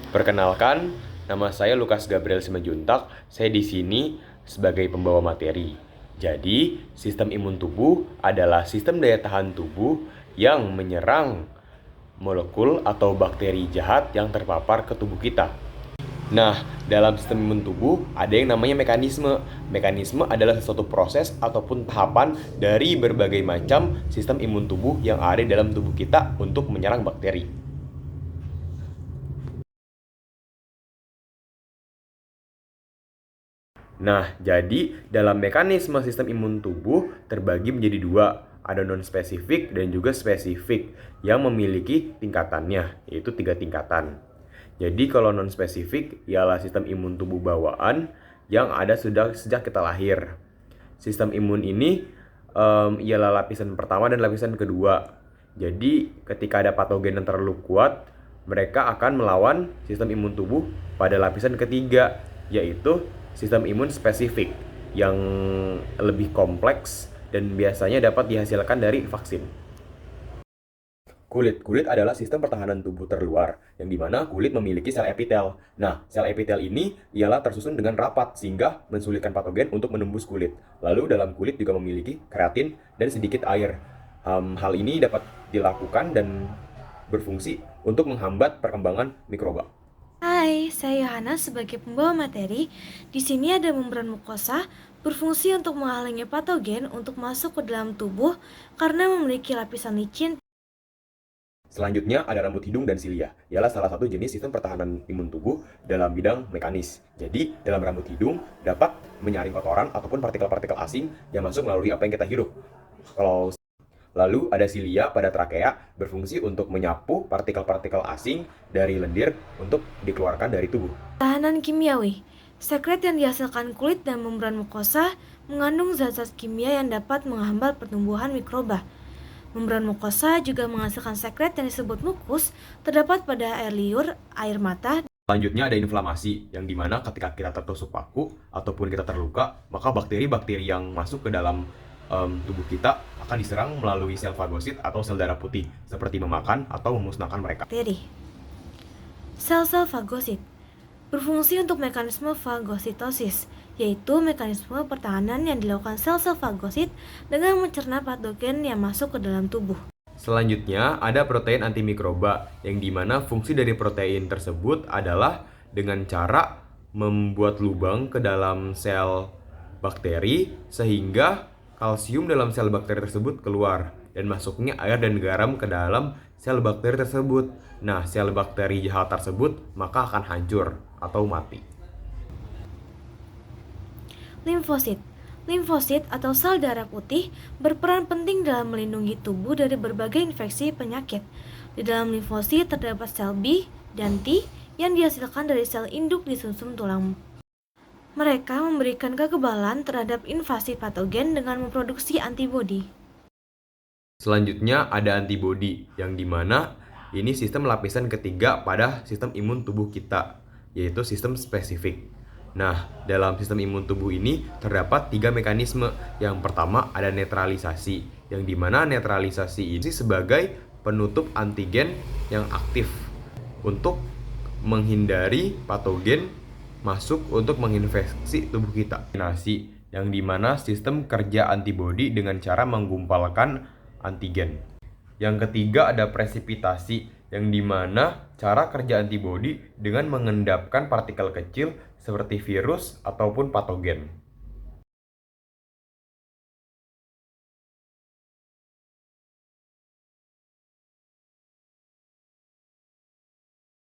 Perkenalkan, nama saya Lukas Gabriel Simanjuntak. Saya di sini sebagai pembawa materi. Jadi, sistem imun tubuh adalah sistem daya tahan tubuh yang menyerang molekul atau bakteri jahat yang terpapar ke tubuh kita. Nah, dalam sistem imun tubuh ada yang namanya mekanisme. Mekanisme adalah sesuatu proses ataupun tahapan dari berbagai macam sistem imun tubuh yang ada dalam tubuh kita untuk menyerang bakteri. Nah, jadi dalam mekanisme sistem imun tubuh terbagi menjadi dua, ada non-spesifik dan juga spesifik yang memiliki tingkatannya, yaitu 3 tingkatan. Jadi kalau non-spesifik ialah sistem imun tubuh bawaan yang ada sudah sejak kita lahir. Sistem imun ini ialah lapisan pertama dan lapisan kedua. Jadi ketika ada patogen yang terlalu kuat, mereka akan melawan sistem imun tubuh pada lapisan ketiga, yaitu sistem imun spesifik yang lebih kompleks dan biasanya dapat dihasilkan dari vaksin. Kulit adalah sistem pertahanan tubuh terluar, yang dimana kulit memiliki sel epitel. Nah, sel epitel ini ialah tersusun dengan rapat, sehingga mensulitkan patogen untuk menembus kulit. Lalu dalam kulit juga memiliki keratin dan sedikit air. Hal ini dapat dilakukan dan berfungsi untuk menghambat perkembangan mikroba. Hai, saya Yohana sebagai pembawa materi. Di sini ada membran mukosa berfungsi untuk menghalangi patogen untuk masuk ke dalam tubuh karena memiliki lapisan licin. Selanjutnya ada rambut hidung dan silia, ialah salah satu jenis sistem pertahanan imun tubuh dalam bidang mekanis. Jadi, dalam rambut hidung dapat menyaring kotoran ataupun partikel-partikel asing yang masuk melalui apa yang kita hirup. Kalau Lalu ada silia pada trakea berfungsi untuk menyapu partikel-partikel asing dari lendir untuk dikeluarkan dari tubuh. Tahanan kimiawi. Sekret yang dihasilkan kulit dan membran mukosa mengandung zat-zat kimia yang dapat menghambat pertumbuhan mikroba. Membran mukosa juga menghasilkan sekret yang disebut mukus, terdapat pada air liur, air mata. Selanjutnya ada inflamasi, yang dimana ketika kita tertusuk paku ataupun kita terluka, maka bakteri-bakteri yang masuk ke dalam tubuh kita akan diserang melalui sel fagosit atau sel darah putih, seperti memakan atau memusnahkan mereka. Bakteri. Sel-sel fagosit berfungsi untuk mekanisme fagositosis, yaitu mekanisme pertahanan yang dilakukan sel-sel fagosit dengan mencerna patogen yang masuk ke dalam tubuh. Selanjutnya ada protein antimikroba, yang dimana fungsi dari protein tersebut adalah dengan cara membuat lubang ke dalam sel bakteri sehingga kalsium dalam sel bakteri tersebut keluar dan masuknya air dan garam ke dalam sel bakteri tersebut. Nah, sel bakteri jahat tersebut maka akan hancur atau mati. Limfosit. Limfosit atau sel darah putih berperan penting dalam melindungi tubuh dari berbagai infeksi penyakit. Di dalam limfosit terdapat sel B dan T yang dihasilkan dari sel induk di sumsum tulang. Mereka memberikan kekebalan terhadap invasi patogen dengan memproduksi antibodi. Selanjutnya ada antibodi, yang dimana ini sistem lapisan ketiga pada sistem imun tubuh kita, yaitu sistem spesifik. Nah, dalam sistem imun tubuh ini terdapat 3 mekanisme. Yang pertama ada netralisasi, yang dimana netralisasi ini sebagai penutup antigen yang aktif untuk menghindari patogen masuk untuk menginfeksi tubuh kita. Yang dimana sistem kerja antibodi dengan cara menggumpalkan antigen. Yang ketiga ada presipitasi, yang dimana cara kerja antibodi dengan mengendapkan partikel kecil seperti virus ataupun patogen.